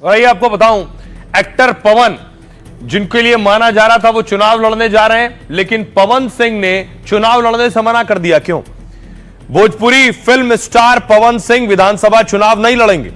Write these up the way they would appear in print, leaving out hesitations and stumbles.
और ये आपको बताऊं, एक्टर पवन, जिनके लिए माना जा रहा था वो चुनाव लड़ने जा रहे हैं, लेकिन पवन सिंह ने चुनाव लड़ने से मना कर दिया। क्यों? भोजपुरी फिल्म स्टार पवन सिंह विधानसभा चुनाव नहीं लड़ेंगे।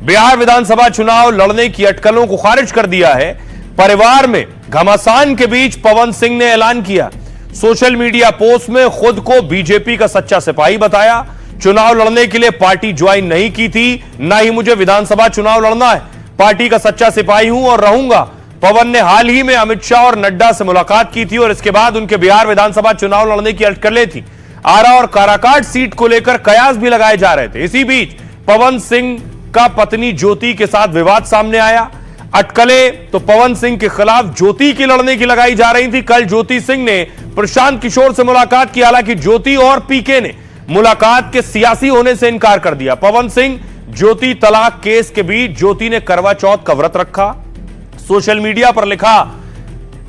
बिहार विधानसभा चुनाव लड़ने की अटकलों को खारिज कर दिया है। परिवार में घमासान के बीच पवन सिंह ने ऐलान किया, सोशल मीडिया पोस्ट में खुद को बीजेपी का सच्चा सिपाही बताया। चुनाव लड़ने के लिए पार्टी ज्वाइन नहीं की थी, ना ही मुझे विधानसभा चुनाव लड़ना है। पार्टी का सच्चा सिपाही हूं और रहूंगा। पवन ने हाल ही में अमित शाह और नड्डा से मुलाकात की थी और इसके बाद उनके बिहार विधानसभा चुनाव लड़ने की अटकलें थी। आरा और काराकाट सीट को लेकर कयास भी लगाए जा रहे थे। इसी बीच पवन सिंह का पत्नी ज्योति के साथ विवाद सामने आया। अटकलें तो पवन सिंह के खिलाफ ज्योति की लड़ने की लगाई जा रही थी। कल ज्योति सिंह ने प्रशांत किशोर से मुलाकात की, हालांकि ज्योति और पीके ने मुलाकात के सियासी होने से इनकार कर दिया। पवन सिंह ज्योति तलाक केस के बीच ज्योति ने करवा चौथ का व्रत रखा। सोशल मीडिया पर लिखा,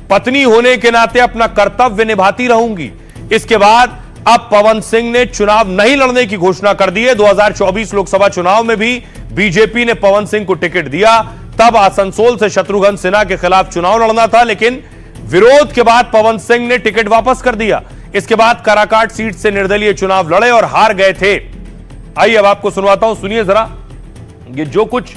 पत्नी होने के नाते अपना कर्तव्य निभाती रहूंगी। इसके बाद अब पवन सिंह ने चुनाव नहीं लड़ने की घोषणा कर दी है। 2024 लोकसभा चुनाव में भी बीजेपी ने पवन सिंह को टिकट दिया। तब आसनसोल से शत्रुघ्न सिन्हा के खिलाफ चुनाव लड़ना था, लेकिन विरोध के बाद पवन सिंह ने टिकट वापस कर दिया। इसके बाद काराकाट सीट से निर्दलीय चुनाव लड़े और हार गए थे। आइए अब आपको सुनवाता हूं, सुनिए जरा। ये जो कुछ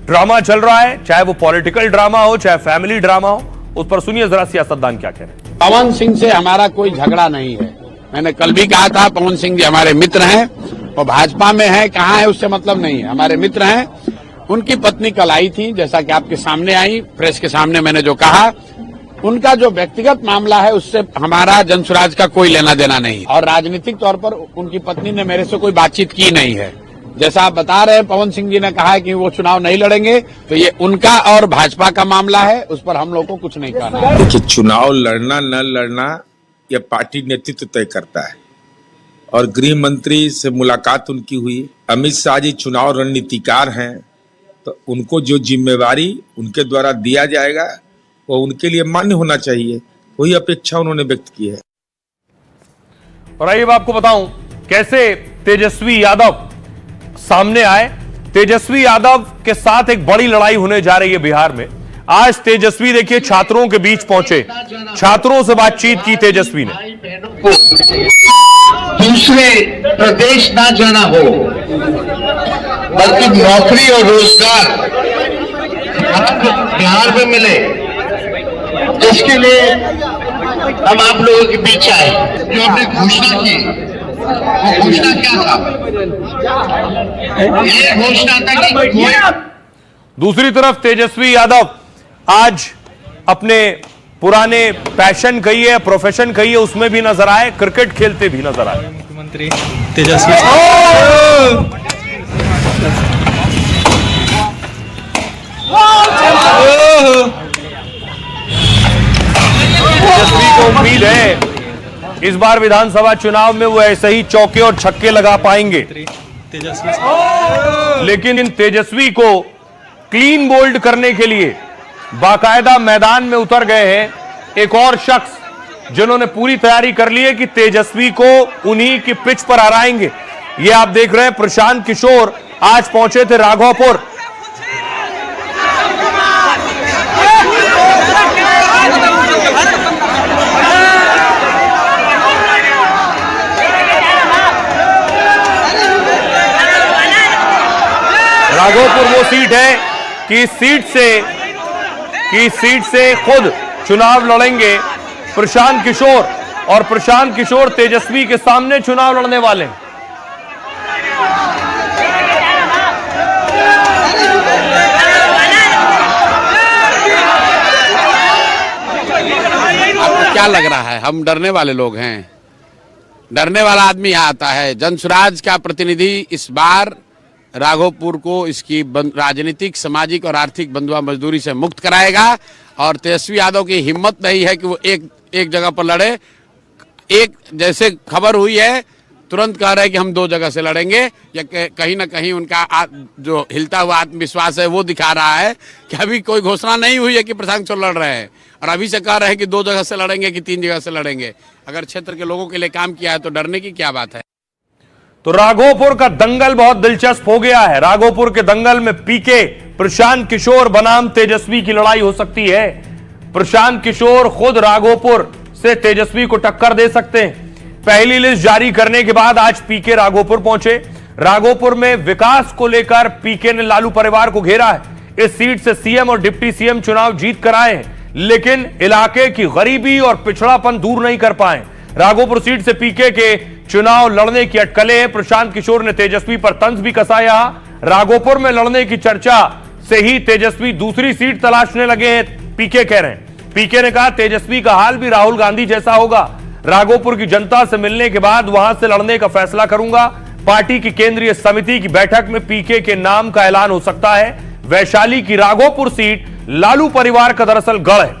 ड्रामा चल रहा है, चाहे वो पॉलिटिकल ड्रामा हो चाहे फैमिली ड्रामा हो, उस पर सुनिए जरा सियासतदान क्या कह रहे हैं। पवन सिंह से हमारा कोई झगड़ा नहीं है। मैंने कल भी कहा था, पवन सिंह जी हमारे मित्र हैं और भाजपा में है, कहाँ है उससे मतलब नहीं है, हमारे मित्र हैं। उनकी पत्नी कल आई थी, जैसा कि आपके सामने आई, प्रेस के सामने मैंने जो कहा, उनका जो व्यक्तिगत मामला है उससे हमारा जनसुराज का कोई लेना देना नहीं। और राजनीतिक तौर पर उनकी पत्नी ने मेरे से कोई बातचीत की नहीं है। जैसा आप बता रहे हैं, पवन सिंह जी ने कहा है कि वो चुनाव नहीं लड़ेंगे, तो ये उनका और भाजपा का मामला है, उस पर हम लोग को कुछ नहीं कहना है। देखिए, चुनाव लड़ना न लड़ना यह पार्टी नेतृत्व तय करता है और गृह मंत्री से मुलाकात उनकी हुई। अमित शाह जी चुनाव रणनीतिकार हैं, तो उनको जो जिम्मेवारी उनके द्वारा दिया जाएगा वो उनके लिए मान्य होना चाहिए, वही अपेक्षा उन्होंने व्यक्त की है। और आइए आपको बताऊं कैसे तेजस्वी यादव सामने आए। तेजस्वी यादव के साथ एक बड़ी लड़ाई होने जा रही है बिहार में। आज तेजस्वी देखिए छात्रों के बीच पहुंचे, छात्रों से बातचीत की तेजस्वी ने। दूसरे प्रदेश ना जाना हो, बल्कि नौकरी और रोजगार बिहार में मिले, इसके लिए हम आप लोगों के बीच आए। जो हमने घोषणा की, वो घोषणा क्या था? ये घोषणा था कि कोई। दूसरी तरफ तेजस्वी यादव आज अपने पुराने पैशन कहिए, प्रोफेशन कहिए, उसमें भी नजर आए, क्रिकेट खेलते भी नजर आए। मुख्यमंत्री तेजस्वी को उम्मीद है इस बार विधानसभा चुनाव में वो ऐसे ही चौके और छक्के लगा पाएंगे, लेकिन इन तेजस्वी को क्लीन बोल्ड करने के लिए बाकायदा मैदान में उतर गए हैं एक और शख्स, जिन्होंने पूरी तैयारी कर ली है कि तेजस्वी को उन्हीं की पिच पर हराएंगे। ये आप देख रहे हैं प्रशांत किशोर आज पहुंचे थे राघोपुर। राघोपुर वो सीट है कि सीट से खुद चुनाव लड़ेंगे प्रशांत किशोर, और प्रशांत किशोर तेजस्वी के सामने चुनाव लड़ने वाले हैं। आपको क्या लग रहा है हम डरने वाले लोग हैं? डरने वाला आदमी यहाँ आता है। जनसुराज का प्रतिनिधि इस बार राघोपुर को इसकी राजनीतिक, सामाजिक और आर्थिक बंधुआ मजदूरी से मुक्त कराएगा। और तेजस्वी यादव की हिम्मत नहीं है कि वो एक जगह पर लड़े। एक जैसे खबर हुई है तुरंत कह रहे हैं कि हम 2 जगह से लड़ेंगे। या कहीं ना कहीं उनका जो हिलता हुआ आत्मविश्वास है वो दिखा रहा है कि अभी कोई घोषणा नहीं हुई है कि प्रशांत किशोर लड़ रहे हैं, और अभी से कह रहे हैं कि 2 जगह से लड़ेंगे कि 3 जगह से लड़ेंगे। अगर क्षेत्र के लोगों के लिए काम किया है तो डरने की क्या बात है। तो राघोपुर का दंगल बहुत दिलचस्प हो गया है। राघोपुर के दंगल में पीके प्रशांत किशोर बनाम तेजस्वी की लड़ाई हो सकती है। प्रशांत किशोर खुद राघोपुर से तेजस्वी को टक्कर दे सकते हैं। पहली लिस्ट जारी करने के बाद आज पीके राघोपुर पहुंचे। राघोपुर में विकास को लेकर पीके ने लालू परिवार को घेरा है। इस सीट से सीएम और डिप्टी सीएम चुनाव जीत कर आए हैं, लेकिन इलाके की गरीबी और पिछड़ापन दूर नहीं कर पाए। राघोपुर सीट से पीके के चुनाव लड़ने की अटकलें हैं। प्रशांत किशोर ने तेजस्वी पर तंज भी कसा। यहां राघोपुर में लड़ने की चर्चा से ही तेजस्वी दूसरी सीट तलाशने लगे हैं, पीके कह रहे हैं। पीके ने कहा तेजस्वी का हाल भी राहुल गांधी जैसा होगा। राघोपुर की जनता से मिलने के बाद वहां से लड़ने का फैसला करूंगा। पार्टी की केंद्रीय समिति की बैठक में पीके के नाम का ऐलान हो सकता है। वैशाली की राघोपुर सीट लालू परिवार का दरअसल गढ़ है।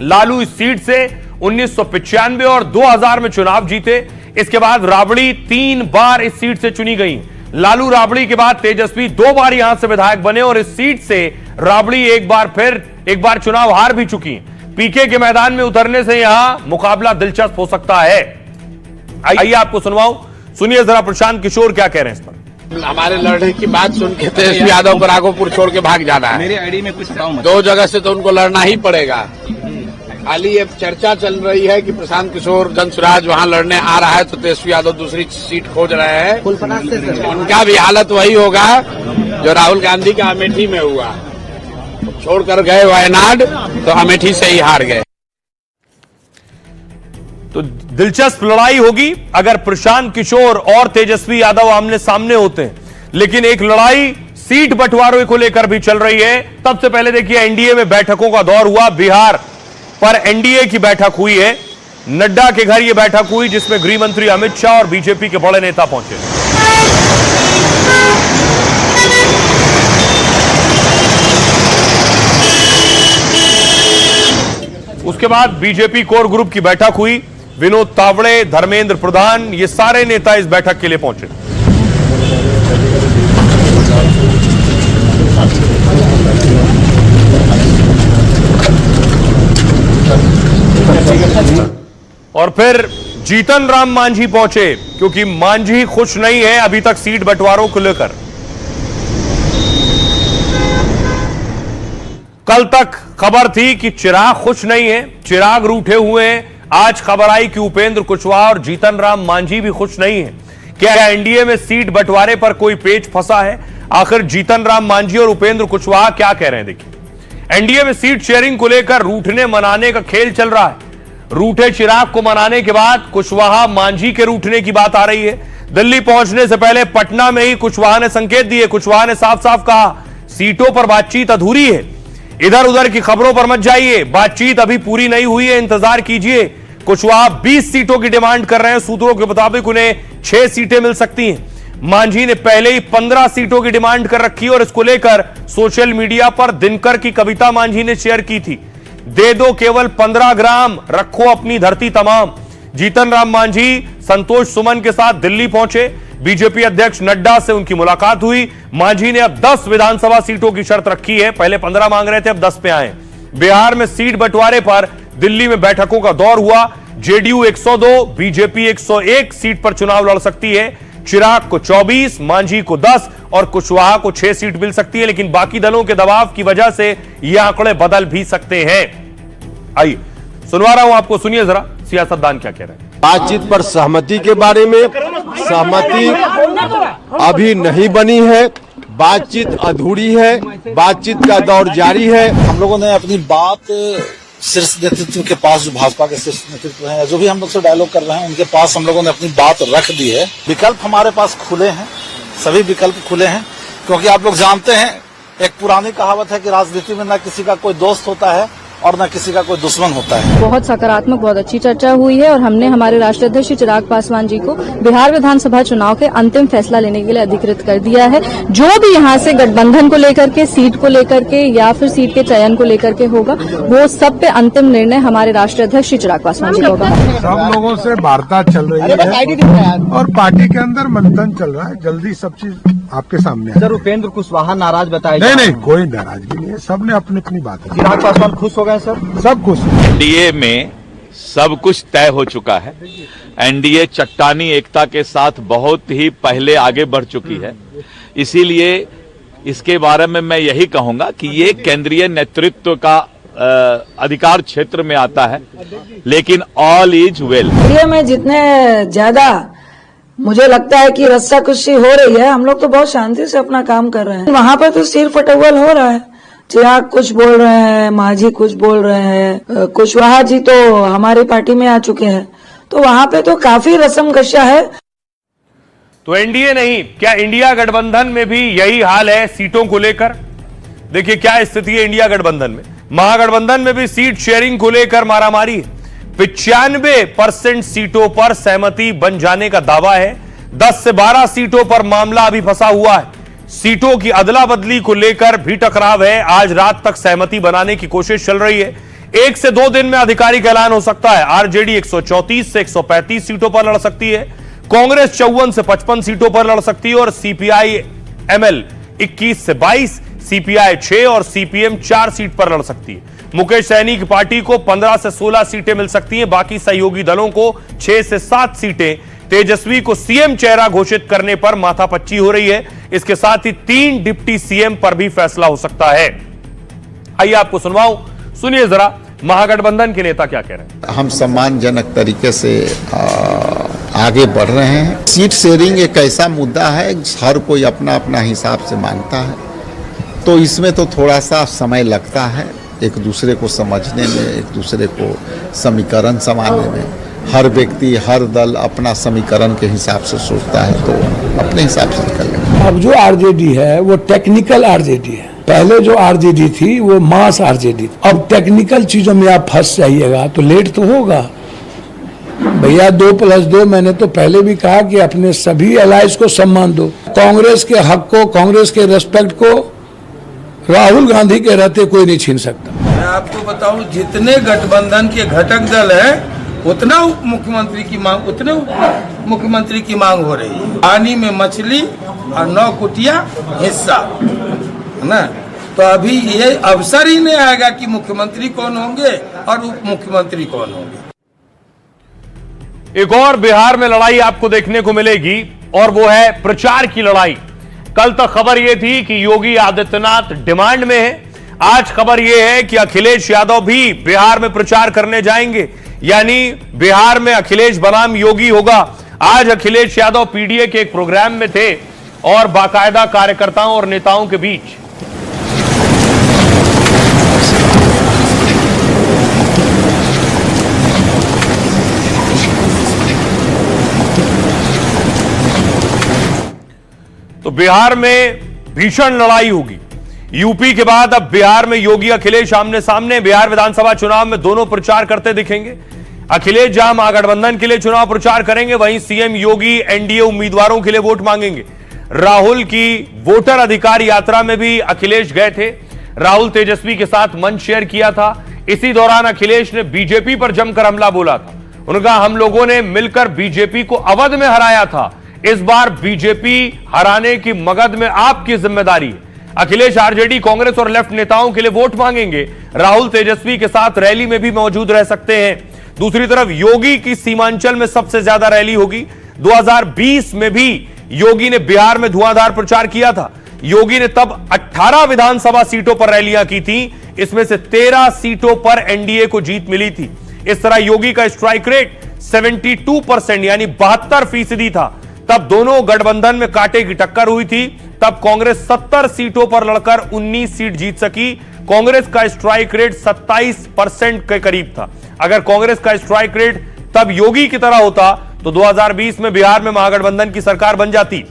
लालू इस सीट से 1995 और 2000 में चुनाव जीते। इसके बाद राबड़ी 3 बार इस सीट से चुनी गई। लालू राबड़ी के बाद तेजस्वी 2 बार यहां से विधायक बने और इस सीट से राबड़ी एक बार चुनाव हार भी चुकी। पीके के मैदान में उतरने से यहां मुकाबला दिलचस्प हो सकता है। आइए आपको सुनवाऊं, सुनिए जरा प्रशांत किशोर क्या कह रहे हैं इस पर। हमारे लड़ने की बात सुन के तेजस्वी यादव को राघोपुर छोड़ के भाग जाना है। मेरे आईडी में कुछ बताओ मत। 2 जगह से तो उनको लड़ना ही पड़ेगा। खाली ये चर्चा चल रही है कि प्रशांत किशोर जनसुराज वहां लड़ने आ रहा है तो तेजस्वी यादव दूसरी सीट खोज रहे हैं। उनका भी हालत वही होगा जो राहुल गांधी का अमेठी में हुआ। छोड़कर गए वायनाड तो अमेठी से ही हार गए। तो दिलचस्प लड़ाई होगी अगर प्रशांत किशोर और तेजस्वी यादव आमने सामने होते हैं, लेकिन एक लड़ाई सीट बंटवारे को लेकर भी चल रही है। तब से पहले देखिए एनडीए में बैठकों का दौर हुआ। बिहार पर एनडीए की बैठक हुई है। नड्डा के घर यह बैठक हुई जिसमें गृह मंत्री अमित शाह और बीजेपी के बड़े नेता पहुंचे। उसके बाद बीजेपी कोर ग्रुप की बैठक हुई। विनोद तावड़े, धर्मेंद्र प्रधान, ये सारे नेता इस बैठक के लिए पहुंचे। और फिर जीतन राम मांझी पहुंचे, क्योंकि मांझी खुश नहीं है अभी तक सीट बंटवारों को लेकर। कल तक खबर थी कि चिराग खुश नहीं है, चिराग रूठे हुए हैं। आज खबर आई कि उपेंद्र कुशवाहा और जीतन राम मांझी भी खुश नहीं है। क्या एनडीए में सीट बंटवारे पर कोई पेच फंसा है? आखिर जीतन राम मांझी और उपेंद्र कुशवाहा क्या कह रहे हैं, देखिए। एनडीए में सीट शेयरिंग को लेकर रूठने मनाने का खेल चल रहा है। रूठे चिराग को मनाने के बाद कुशवाहा मांझी के रूठने की बात आ रही है। दिल्ली पहुंचने से पहले पटना में ही कुशवाहा ने संकेत दिए। कुशवाहा ने साफ साफ कहा सीटों पर बातचीत अधूरी है। इधर उधर की खबरों पर मत जाइए, बातचीत अभी पूरी नहीं हुई है, इंतजार कीजिए। कुशवाहा 20 सीटों की डिमांड कर रहे हैं। सूत्रों के मुताबिक उन्हें 6 सीटें मिल सकती हैं। मांझी ने पहले ही 15 सीटों की डिमांड कर रखी और इसको लेकर सोशल मीडिया पर दिनकर की कविता मांझी ने शेयर की थी, दे दो केवल 15 ग्राम, रखो अपनी धरती तमाम। जीतन राम मांझी संतोष सुमन के साथ दिल्ली पहुंचे। बीजेपी अध्यक्ष नड्डा से उनकी मुलाकात हुई। मांझी ने अब 10 विधानसभा सीटों की शर्त रखी है। पहले 15 मांग रहे थे, अब 10 पे आए। बिहार में सीट बंटवारे पर दिल्ली में बैठकों का दौर हुआ। जेडीयू 102, बीजेपी 101 सीट पर चुनाव लड़ सकती है। चिराग को 24, मांझी को 10 और कुशवाहा को 6 सीट मिल सकती है, लेकिन बाकी दलों के दबाव की वजह से ये आंकड़े बदल भी सकते हैं। आइए सुनवा रहा हूं आपको, सुनिए जरा सियासतदान क्या कह रहे हैं। बातचीत पर सहमति के बारे में सहमति अभी नहीं बनी है, बातचीत अधूरी है, बातचीत का दौर जारी है। हम लोगों ने अपनी बात शीर्ष नेतृत्व के पास, जो भाजपा के शीर्ष नेतृत्व है, जो भी हम लोग से डायलॉग कर रहे हैं, उनके पास हम लोगों ने अपनी बात रख दी है। विकल्प हमारे पास खुले हैं, सभी विकल्प खुले हैं, क्योंकि आप लोग जानते हैं एक पुरानी कहावत है कि राजनीति में न किसी का कोई दोस्त होता है और न किसी का कोई दुश्मन होता है। बहुत सकारात्मक, बहुत अच्छी चर्चा हुई है और हमने हमारे राष्ट्रीय अध्यक्ष चिराग पासवान जी को बिहार विधानसभा चुनाव के अंतिम फैसला लेने के लिए अधिकृत कर दिया है। जो भी यहाँ से गठबंधन को लेकर के, सीट को लेकर के या फिर सीट के चयन को लेकर के होगा, वो सब पे अंतिम निर्णय हमारे राष्ट्रीय अध्यक्ष चिराग पासवान जी का होगा। सब लोगों से वार्ता चल रही है और पार्टी के अंदर मंथन चल रहा है। जल्दी सब चीज आपके सामने है। सर, उपेंद्र कुशवाहा नाराज बताए? नहीं, कोई नाराजगी नहीं है, सबने अपनी अपनी बात है। चिराग पासवान खुश हो गए सर? सब खुश। एनडीए में सब कुछ तय हो चुका है। एनडीए चट्टानी एकता के साथ बहुत ही पहले आगे बढ़ चुकी है। इसीलिए इसके बारे में मैं यही कहूंगा कि ये केंद्रीय नेतृत्व का अधिकार क्षेत्र में आता है, लेकिन ऑल इज वेल। एनडीए में जितने ज्यादा मुझे लगता है कि रस्साकशी हो रही है, हम लोग तो बहुत शांति से अपना काम कर रहे हैं। वहाँ पर तो सिर फटौल हो रहा है। चिराग कुछ बोल रहे हैं, मांझी कुछ बोल रहे हैं, कुशवाहा जी तो हमारी पार्टी में आ चुके हैं, तो वहाँ पे तो काफी रस्मकशा है। तो एनडीए नहीं, क्या इंडिया गठबंधन में भी यही हाल है सीटों को लेकर? देखिए क्या स्थिति है इंडिया गठबंधन में। महागठबंधन में भी सीट शेयरिंग को लेकर मारामारी है। 95% सीटों पर सहमति बन जाने का दावा है। 10 से 12 सीटों पर मामला अभी फंसा हुआ है। सीटों की अदला बदली को लेकर भी टकराव है। आज रात तक सहमति बनाने की कोशिश चल रही है। 1 से 2 दिन में आधिकारिक ऐलान हो सकता है। आरजेडी 134 से 135 सीटों पर लड़ सकती है। कांग्रेस 54 से 55 सीटों पर लड़ सकती है और सीपीआई एमएल 21 से 22, सीपीआई 6 और सीपीएम 4 सीट पर लड़ सकती है। मुकेश सहनी की पार्टी को 15 से 16 सीटें मिल सकती हैं। बाकी सहयोगी दलों को 6 से 7 सीटें। तेजस्वी को सीएम चेहरा घोषित करने पर माथापच्ची हो रही है। इसके साथ ही 3 डिप्टी सीएम पर भी फैसला हो सकता है। आइए आपको सुनवाऊं, सुनिए जरा महागठबंधन के नेता क्या कह रहे हैं। हम सम्मानजनक तरीके से आगे बढ़ रहे हैं। सीट शेयरिंग एक ऐसा मुद्दा है, हर कोई अपना अपना हिसाब से मांगता है, तो इसमें तो थोड़ा सा समय लगता है एक दूसरे को समझने में, एक दूसरे को समीकरण समाने में। हर व्यक्ति, हर दल अपना समीकरण के हिसाब से सोचता है, तो अपने हिसाब से निकल लेंगे। अब जो आरजेडी है वो टेक्निकल आरजेडी है। पहले जो आरजेडी थी वो मास आरजेडी। अब टेक्निकल चीजों में आप फंस जाइएगा तो लेट तो होगा भैया। 2+2 मैंने तो पहले भी कहा कि अपने सभी एलाइज को सम्मान दो। कांग्रेस के हक को, कांग्रेस के रेस्पेक्ट को राहुल गांधी के रहते कोई नहीं छीन सकता। मैं आपको बताऊं, जितने गठबंधन के घटक दल हैं उतना उप मुख्यमंत्री की मांग, उतने उप मुख्यमंत्री की मांग हो रही है। पानी में मछली और 9 कुटिया हिस्सा है ना। तो अभी ये अवसर ही नहीं आएगा कि मुख्यमंत्री कौन होंगे और उप मुख्यमंत्री कौन होंगे। एक और बिहार में लड़ाई आपको देखने को मिलेगी और वो है प्रचार की लड़ाई। कल तक खबर यह थी कि योगी आदित्यनाथ डिमांड में है। आज खबर यह है कि अखिलेश यादव भी बिहार में प्रचार करने जाएंगे, यानी बिहार में अखिलेश बनाम योगी होगा। आज अखिलेश यादव पीडीए के एक प्रोग्राम में थे और बाकायदा कार्यकर्ताओं और नेताओं के बीच तो बिहार में भीषण लड़ाई होगी। यूपी के बाद अब बिहार में योगी अखिलेश आमने सामने। बिहार विधानसभा चुनाव में दोनों प्रचार करते दिखेंगे। अखिलेश जहां महागठबंधन के लिए चुनाव प्रचार करेंगे, वहीं सीएम योगी एनडीए उम्मीदवारों के लिए वोट मांगेंगे। राहुल की वोटर अधिकार यात्रा में भी अखिलेश गए थे। राहुल तेजस्वी के साथ मंच शेयर किया था। इसी दौरान अखिलेश ने बीजेपी पर जमकर हमला बोला था। उनका हम लोगों ने मिलकर बीजेपी को अवध में हराया था, इस बार बीजेपी हराने की मगध में आपकी जिम्मेदारी है। अखिलेश आरजेडी, कांग्रेस और लेफ्ट नेताओं के लिए वोट मांगेंगे। राहुल तेजस्वी के साथ रैली में भी मौजूद रह सकते हैं। दूसरी तरफ योगी की सीमांचल में सबसे ज्यादा रैली होगी। 2020 में भी योगी ने बिहार में धुआंधार प्रचार किया था। योगी ने तब 18 विधानसभा सीटों पर रैलियां की थी। इसमें से 13 सीटों पर एनडीए को जीत मिली थी। इस तरह योगी का स्ट्राइक रेट 72% यानी 72% था। तब दोनों गठबंधन में कांटे की टक्कर हुई थी। तब कांग्रेस 70 सीटों पर लड़कर 19 सीट जीत सकी। कांग्रेस का स्ट्राइक रेट 27% के करीब था। अगर कांग्रेस का स्ट्राइक रेट तब योगी की तरह होता तो 2020 में बिहार में महागठबंधन की सरकार बन जाती।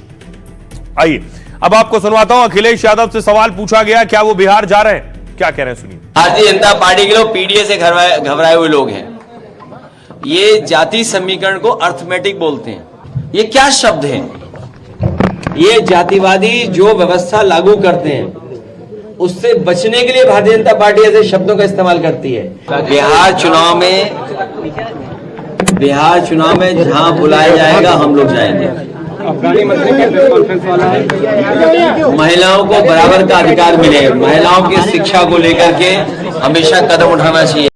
आइए अब आपको सुनवाता हूं, अखिलेश यादव से सवाल पूछा गया, क्या वो बिहार जा रहे हैं? क्या कह रहे हैं सुनिए। भारतीय जनता पार्टी के लोग पीडीए से घबराए हुए लोग हैं। ये जाति समीकरण को अर्थमेटिक बोलते हैं। ये क्या शब्द है? ये जातिवादी जो व्यवस्था लागू करते हैं उससे बचने के लिए भारतीय जनता पार्टी ऐसे शब्दों का इस्तेमाल करती है। बिहार चुनाव में जहां बुलाया जाएगा हम लोग जाएंगे। महिलाओं को बराबर का अधिकार मिले, महिलाओं की शिक्षा को लेकर के हमेशा कदम उठाना चाहिए।